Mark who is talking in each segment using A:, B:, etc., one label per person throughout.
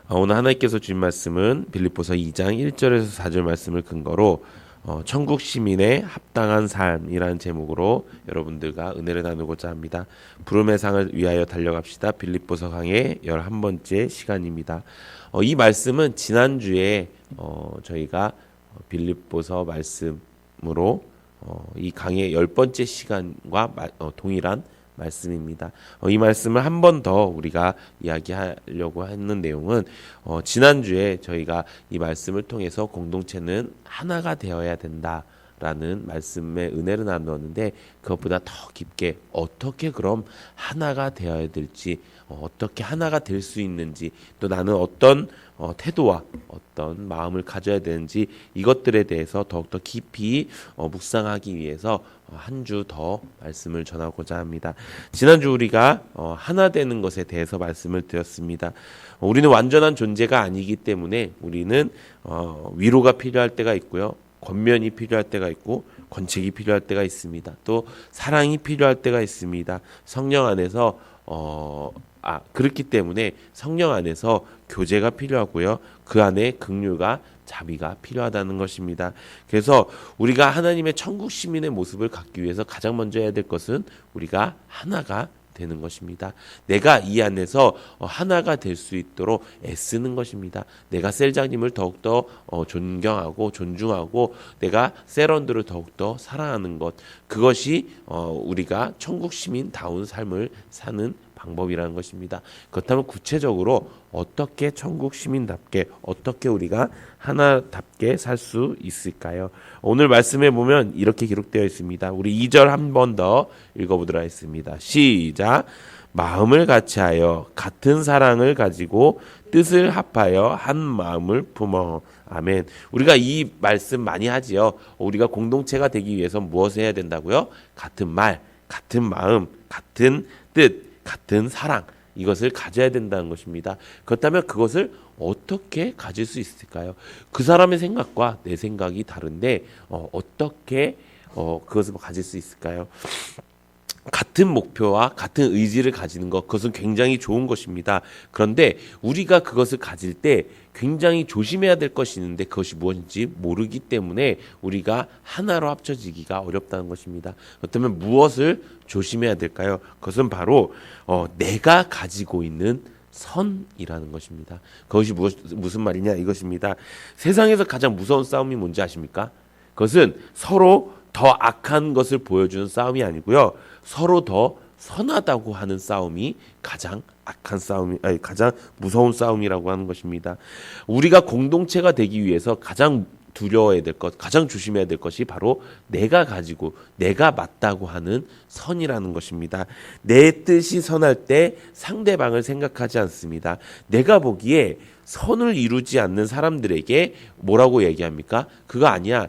A: 오늘 하나님께서 주신 말씀은 빌립보서 2장 1절에서 4절 말씀을 근거로 천국 시민의 합당한 삶이라는 제목으로 여러분들과 은혜를 나누고자 합니다. 부름의 상을 위하여 달려갑시다. 빌립보서 강의 11번째 시간입니다. 이 말씀은 지난주에 저희가 빌립보서 말씀으로 이 강의 10번째 시간과 동일한 말씀입니다. 이 말씀을 한 번 더 우리가 이야기하려고 했는 내용은 지난주에 저희가 이 말씀을 통해서 공동체는 하나가 되어야 된다라는 말씀의 은혜를 나누었는데, 그것보다 더 깊게 어떻게 그럼 하나가 되어야 될지, 어떻게 하나가 될 수 있는지, 또 나는 어떤 태도와 어떤 마음을 가져야 되는지, 이것들에 대해서 더욱더 깊이 묵상하기 위해서 한 주 더 말씀을 전하고자 합니다. 지난주 우리가 하나 되는 것에 대해서 말씀을 드렸습니다. 우리는 완전한 존재가 아니기 때문에 우리는 위로가 필요할 때가 있고요, 권면이 필요할 때가 있고, 권책이 필요할 때가 있습니다. 또 사랑이 필요할 때가 있습니다. 성령 안에서 그렇기 때문에 성령 안에서 교제가 필요하고요, 그 안에 긍휼과 자비가 필요하다는 것입니다. 그래서 우리가 하나님의 천국 시민의 모습을 갖기 위해서 가장 먼저 해야 될 것은 우리가 하나가 되는 것입니다. 내가 이 안에서 하나가 될 수 있도록 애쓰는 것입니다. 내가 셀장님을 더욱더 존경하고 존중하고 내가 세런들을 더욱더 사랑하는 것, 그것이 우리가 천국 시민다운 삶을 사는 방법이라는 것입니다. 그렇다면 구체적으로 어떻게 천국 시민답게, 어떻게 우리가 하나답게 살 수 있을까요? 오늘 말씀에 보면 이렇게 기록되어 있습니다. 우리 2절 한 번 더 읽어보도록 하겠습니다. 시작. 마음을 같이하여 같은 사랑을 가지고 뜻을 합하여 한 마음을 품어. 아멘. 우리가 이 말씀 많이 하지요. 우리가 공동체가 되기 위해서 무엇을 해야 된다고요? 같은 말, 같은 마음, 같은 뜻, 같은 사랑, 이것을 가져야 된다는 것입니다. 그렇다면 그것을 어떻게 가질 수 있을까요? 그 사람의 생각과 내 생각이 다른데 어떻게 그것을 가질 수 있을까요? 같은 목표와 같은 의지를 가지는 것, 그것은 굉장히 좋은 것입니다. 그런데 우리가 그것을 가질 때 굉장히 조심해야 될 것이 있는데, 그것이 무엇인지 모르기 때문에 우리가 하나로 합쳐지기가 어렵다는 것입니다. 그렇다면 무엇을 조심해야 될까요? 그것은 바로 내가 가지고 있는 선이라는 것입니다. 그것이 무슨 말이냐 이것입니다. 세상에서 가장 무서운 싸움이 뭔지 아십니까? 그것은 서로 더 악한 것을 보여주는 싸움이 아니고요, 서로 더 선하다고 하는 싸움이 가장 악한 싸움이, 가장 무서운 싸움이라고 하는 것입니다. 우리가 공동체가 되기 위해서 가장 두려워해야 될 것, 가장 조심해야 될 것이 바로 내가 가지고 내가 맞다고 하는 선이라는 것입니다. 내 뜻이 선할 때 상대방을 생각하지 않습니다. 내가 보기에 선을 이루지 않는 사람들에게 뭐라고 얘기합니까? 그거 아니야.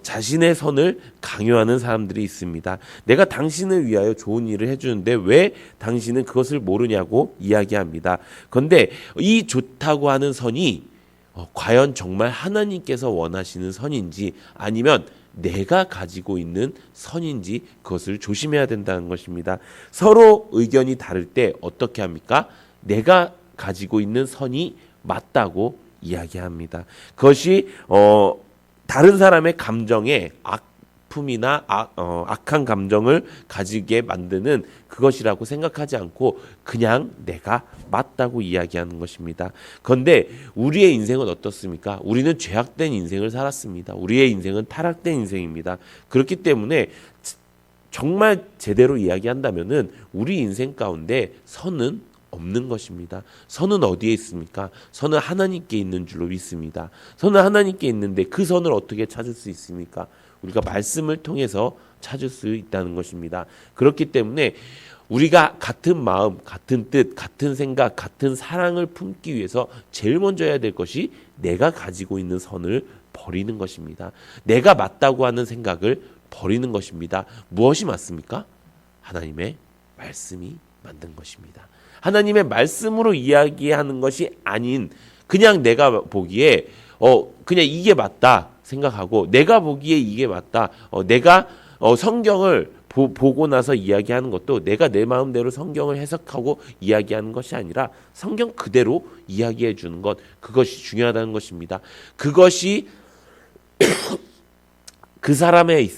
A: 자신의 선을 강요하는 사람들이 있습니다. 내가 당신을 위하여 좋은 일을 해주는데 왜 당신은 그것을 모르냐고 이야기합니다. 그런데 이 좋다고 하는 선이 과연 정말 하나님께서 원하시는 선인지, 아니면 내가 가지고 있는 선인지, 그것을 조심해야 된다는 것입니다. 서로 의견이 다를 때 어떻게 합니까? 내가 가지고 있는 선이 맞다고 이야기합니다. 그것이 다른 사람의 감정에 아픔이나 악한 감정을 가지게 만드는 그것이라고 생각하지 않고 그냥 내가 맞다고 이야기하는 것입니다. 그런데 우리의 인생은 어떻습니까? 우리는 죄악된 인생을 살았습니다. 우리의 인생은 타락된 인생입니다. 그렇기 때문에 정말 제대로 이야기한다면은 우리 인생 가운데 선은 없는 것입니다. 선은 어디에 있습니까? 선은 하나님께 있는 줄로 믿습니다. 선은 하나님께 있는데 그 선을 어떻게 찾을 수 있습니까? 우리가 말씀을 통해서 찾을 수 있다는 것입니다. 그렇기 때문에 우리가 같은 마음, 같은 뜻, 같은 생각, 같은 사랑을 품기 위해서 제일 먼저 해야 될 것이 내가 가지고 있는 선을 버리는 것입니다. 내가 맞다고 하는 생각을 버리는 것입니다. 무엇이 맞습니까? 하나님의 말씀이 맞는 것입니다. 하나님의 말씀으로 이야기하는 것이 아닌 그냥 내가 보기에 그냥 이게 맞다 생각하고, 내가 보기에 이게 맞다, 내가 성경을 보고 나서 이야기하는 것도 내가 내 마음대로 성경을 해석하고 이야기하는 것이 아니라 성경 그대로 이야기해 주는 것, 그것이 중요하다는 것입니다. 그것이 그 사람의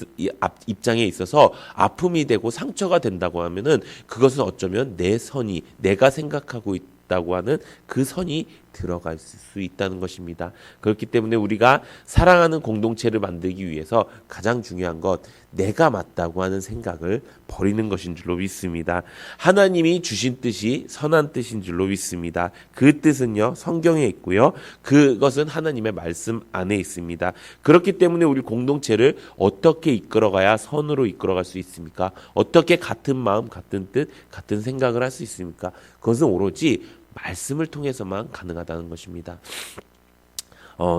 A: 입장에 있어서 아픔이 되고 상처가 된다고 하면은 그것은 어쩌면 내 선이, 내가 생각하고 있다고 하는 그 선이 들어갈 수 있다는 것입니다. 그렇기 때문에 우리가 사랑하는 공동체를 만들기 위해서 가장 중요한 것, 내가 맞다고 하는 생각을 버리는 것인 줄로 믿습니다. 하나님이 주신 뜻이 선한 뜻인 줄로 믿습니다. 그 뜻은요, 성경에 있고요. 그것은 하나님의 말씀 안에 있습니다. 그렇기 때문에 우리 공동체를 어떻게 이끌어가야 선으로 이끌어갈 수 있습니까? 어떻게 같은 마음, 같은 뜻, 같은 생각을 할 수 있습니까? 그것은 오로지 말씀을 통해서만 가능하다는 것입니다.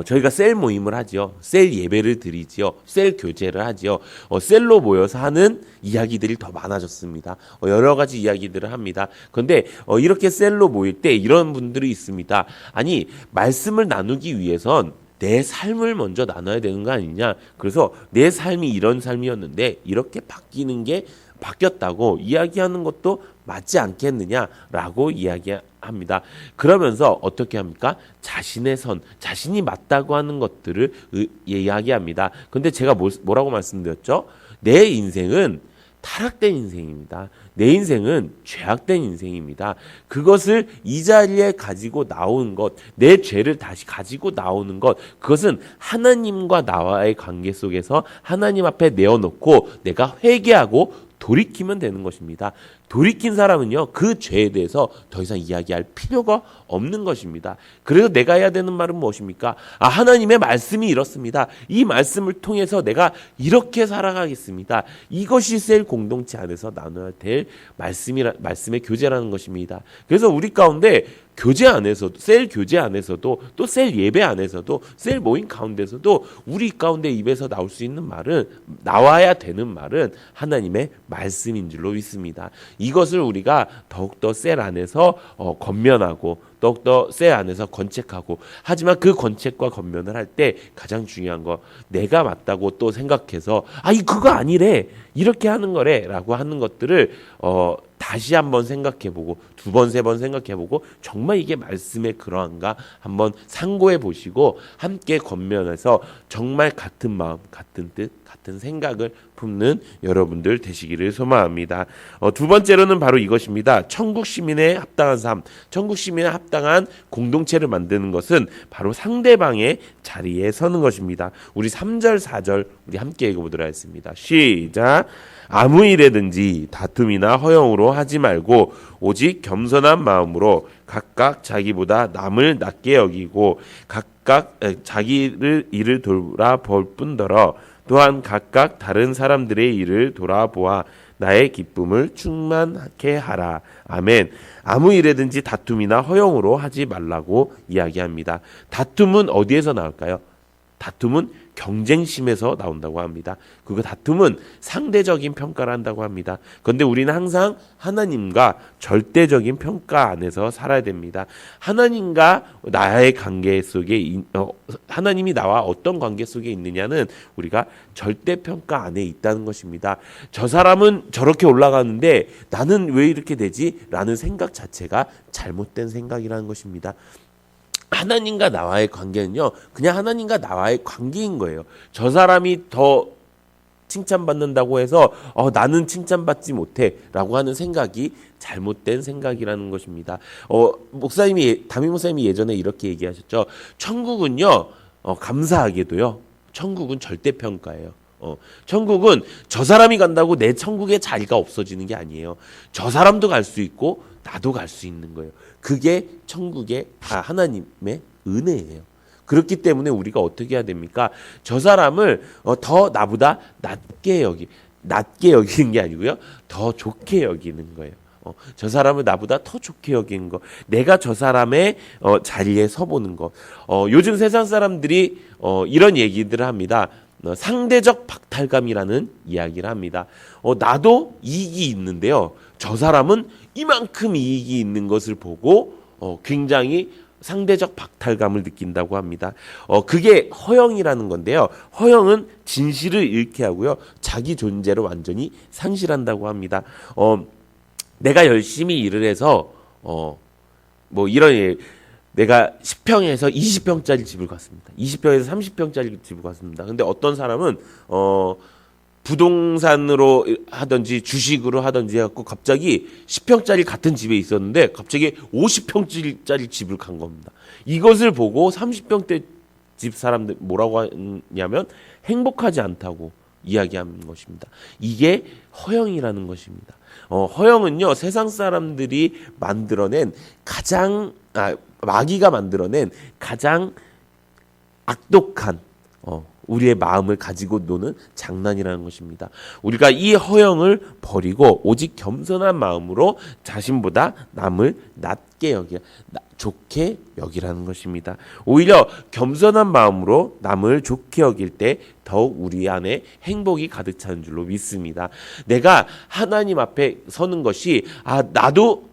A: 저희가 셀 모임을 하지요. 셀 예배를 드리지요. 셀 교제를 하지요. 셀로 모여서 하는 이야기들이 더 많아졌습니다. 여러 가지 이야기들을 합니다. 그런데 이렇게 셀로 모일 때 이런 분들이 있습니다. 아니, 말씀을 나누기 위해선 내 삶을 먼저 나눠야 되는 거 아니냐. 그래서 내 삶이 이런 삶이었는데 이렇게 바뀌는 게 바뀌었다고 이야기하는 것도 맞지 않겠느냐라고 이야기합니다. 그러면서 어떻게 합니까? 자신의 선, 자신이 맞다고 하는 것들을 이야기합니다. 근데 제가 뭐라고 말씀드렸죠? 내 인생은 타락된 인생입니다. 내 인생은 죄악된 인생입니다. 그것을 이 자리에 가지고 나온 것, 내 죄를 다시 가지고 나오는 것, 그것은 하나님과 나와의 관계 속에서 하나님 앞에 내어놓고 내가 회개하고 돌이키면 되는 것입니다. 돌이킨 사람은요, 그 죄에 대해서 더 이상 이야기할 필요가 없는 것입니다. 그래서 내가 해야 되는 말은 무엇입니까? 하나님의 말씀이 이렇습니다. 이 말씀을 통해서 내가 이렇게 살아가겠습니다. 이것이 셀 공동체 안에서 나눠야 될 말씀의 교제라는 것입니다. 그래서 우리 가운데 교제 안에서도, 셀 교제 안에서도, 또 셀 예배 안에서도, 셀 모임 가운데서도 우리 가운데 입에서 나올 수 있는 말은, 나와야 되는 말은 하나님의 말씀인 줄로 믿습니다. 이것을 우리가 더욱더 셀 안에서 권면하고 더욱더 셀 안에서 권책하고, 하지만 그 권책과 권면을 할 때 가장 중요한 거, 내가 맞다고 또 생각해서 그거 아니래, 이렇게 하는 거래 라고 하는 것들을 다시 한번 생각해보고, 두 번, 세 번 생각해보고, 정말 이게 말씀에 그러한가 한번 상고해 보시고 함께 권면해서 정말 같은 마음, 같은 뜻, 같은 생각을 품는 여러분들 되시기를 소망합니다. 두 번째로는 바로 이것입니다. 천국 시민에 합당한 삶, 천국 시민에 합당한 공동체를 만드는 것은 바로 상대방의 자리에 서는 것입니다. 우리 3절, 4절 우리 함께 읽어보도록 하겠습니다. 시작! 아무 일에든지 다툼이나 허영으로 하지 말고 오직 겸손한 마음으로 각각 자기보다 남을 낮게 여기고 각각 자기를 일을 돌아볼 뿐더러 또한 각각 다른 사람들의 일을 돌아보아 나의 기쁨을 충만하게 하라. 아멘. 아무 일에든지 다툼이나 허영으로 하지 말라고 이야기합니다. 다툼은 어디에서 나올까요? 다툼은 경쟁심에서 나온다고 합니다. 그 다툼은 상대적인 평가를 한다고 합니다. 그런데 우리는 항상 하나님과 절대적인 평가 안에서 살아야 됩니다. 하나님과 나의 관계 속에 하나님이 나와 어떤 관계 속에 있느냐는 우리가 절대평가 안에 있다는 것입니다. 저 사람은 저렇게 올라가는데 나는 왜 이렇게 되지? 라는 생각 자체가 잘못된 생각이라는 것입니다. 하나님과 나와의 관계는요, 그냥 하나님과 나와의 관계인 거예요. 저 사람이 더 칭찬받는다고 해서 나는 칭찬받지 못해 라고 하는 생각이 잘못된 생각이라는 것입니다. 담임 목사님이 예전에 이렇게 얘기하셨죠. 천국은요, 감사하게도요, 천국은 절대평가예요. 천국은 저 사람이 간다고 내 천국에 자리가 없어지는 게 아니에요. 저 사람도 갈 수 있고 나도 갈 수 있는 거예요. 그게 천국의 하나님의 은혜예요. 그렇기 때문에 우리가 어떻게 해야 됩니까? 저 사람을 더 나보다 낮게 여기는 게 아니고요, 더 좋게 여기는 거예요. 저 사람을 나보다 더 좋게 여기는 거, 내가 저 사람의 자리에 서보는 거. 요즘 세상 사람들이 이런 얘기들을 합니다. 상대적 박탈감이라는 이야기를 합니다. 나도 이익이 있는데요, 저 사람은 이만큼 이익이 있는 것을 보고 굉장히 상대적 박탈감을 느낀다고 합니다. 그게 허영이라는 건데요. 허영은 진실을 잃게 하고요. 자기 존재를 완전히 상실한다고 합니다. 내가 열심히 일을 해서 뭐 이런 일, 내가 10평에서 20평짜리 집을 갔습니다. 20평에서 30평짜리 집을 갔습니다. 근데 어떤 사람은 부동산으로 하든지 주식으로 하든지 해갖고 갑자기 10평짜리 같은 집에 있었는데 갑자기 50평짜리 집을 간 겁니다. 이것을 보고 30평대 집 사람들 뭐라고 하냐면 행복하지 않다고 이야기하는 것입니다. 이게 허영이라는 것입니다. 허영은요, 세상 사람들이 만들어낸 마귀가 만들어낸 가장 악독한 우리의 마음을 가지고 노는 장난이라는 것입니다. 우리가 이 허영을 버리고 오직 겸손한 마음으로 자신보다 남을 좋게 여기라는 것입니다. 오히려 겸손한 마음으로 남을 좋게 여길 때 더욱 우리 안에 행복이 가득 차는 줄로 믿습니다. 내가 하나님 앞에 서는 것이 나도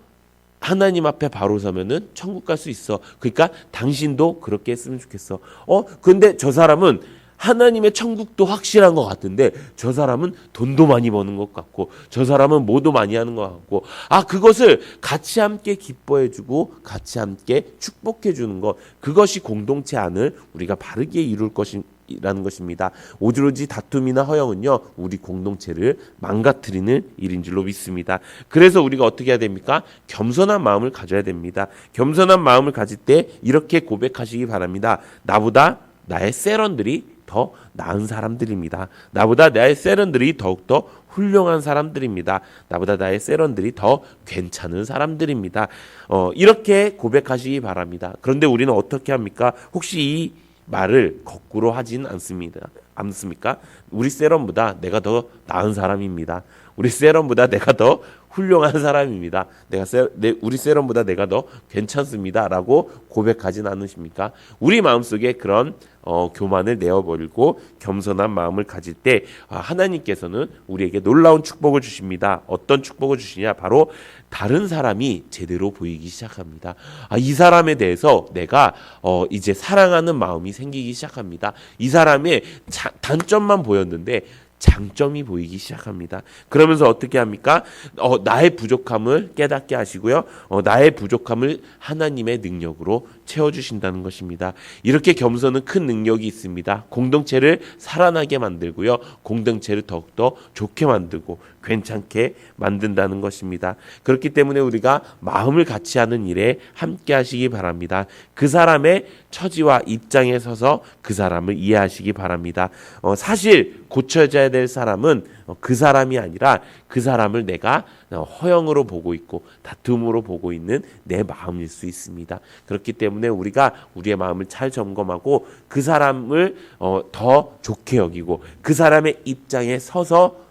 A: 하나님 앞에 바로 서면은 천국 갈 수 있어. 그러니까 당신도 그렇게 했으면 좋겠어. 근데 저 사람은 하나님의 천국도 확실한 것 같은데 저 사람은 돈도 많이 버는 것 같고 저 사람은 뭐도 많이 하는 것 같고 그것을 같이 함께 기뻐해주고 같이 함께 축복해주는 것, 그것이 공동체 안을 우리가 바르게 이룰 것이라는 것입니다. 오로지 다툼이나 허영은요, 우리 공동체를 망가뜨리는 일인 줄로 믿습니다. 그래서 우리가 어떻게 해야 됩니까? 겸손한 마음을 가져야 됩니다. 겸손한 마음을 가질 때 이렇게 고백하시기 바랍니다. 나보다 나의 세런들이 더 나은 사람들입니다. 나보다 나의 세런들이 더욱더 훌륭한 사람들입니다. 나보다 나의 세런들이 더 괜찮은 사람들입니다. 이렇게 고백하시기 바랍니다. 그런데 우리는 어떻게 합니까? 혹시 이 말을 거꾸로 하진 않습니까? 우리 세런보다 내가 더 나은 사람입니다. 우리 세런보다 내가 더 훌륭한 사람입니다. 우리 세런보다 내가 더 괜찮습니다. 라고 고백하진 않으십니까? 우리 마음속에 그런 교만을 내어버리고 겸손한 마음을 가질 때 하나님께서는 우리에게 놀라운 축복을 주십니다. 어떤 축복을 주시냐? 바로 다른 사람이 제대로 보이기 시작합니다. 이 사람에 대해서 내가 이제 사랑하는 마음이 생기기 시작합니다. 이 사람의 단점만 보였는데 장점이 보이기 시작합니다. 그러면서 어떻게 합니까? 나의 부족함을 깨닫게 하시고요. 나의 부족함을 하나님의 능력으로 채워주신다는 것입니다. 이렇게 겸손은 큰 능력이 있습니다. 공동체를 살아나게 만들고요. 공동체를 더욱더 좋게 만들고 괜찮게 만든다는 것입니다. 그렇기 때문에 우리가 마음을 같이 하는 일에 함께 하시기 바랍니다. 그 사람의 처지와 입장에 서서 그 사람을 이해하시기 바랍니다. 사실 고쳐져야 될 사람은 그 사람이 아니라 그 사람을 내가 허영으로 보고 있고 다툼으로 보고 있는 내 마음일 수 있습니다. 그렇기 때문에 우리가 우리의 마음을 잘 점검하고 그 사람을 더 좋게 여기고 그 사람의 입장에 서서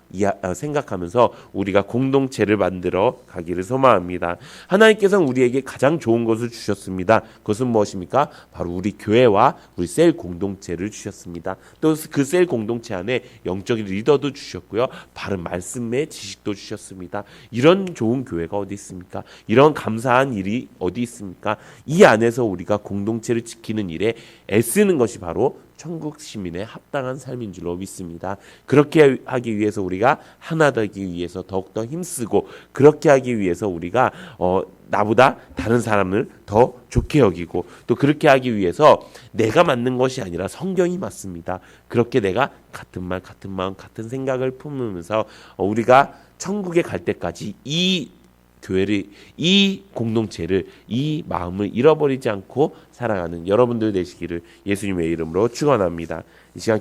A: 생각하면서 우리가 공동체를 만들어 가기를 소망합니다. 하나님께서는 우리에게 가장 좋은 것을 주셨습니다. 그것은 무엇입니까? 바로 우리 교회와 우리 셀 공동체를 주셨습니다. 또 그 셀 공동체 안에 영적인 리더도 주셨고요. 바른 말씀의 지식도 주셨습니다. 이런 좋은 교회가 어디 있습니까? 이런 감사한 일이 어디 있습니까? 이 안에서 우리가 공동체를 지키는 일에 애쓰는 것이 바로 천국 시민의 합당한 삶인 줄로 믿습니다. 그렇게 하기 위해서 우리가 하나 되기 위해서 더욱더 힘쓰고 그렇게 하기 위해서 우리가 나보다 다른 사람을 더 좋게 여기고 또 그렇게 하기 위해서 내가 맞는 것이 아니라 성경이 맞습니다. 그렇게 내가 같은 말 같은 마음 같은 생각을 품으면서 우리가 천국에 갈 때까지 이 교회를, 이 공동체를, 이 마음을 잃어버리지 않고 살아가는 여러분들 되시기를 예수님의 이름으로 축원합니다. 이 시간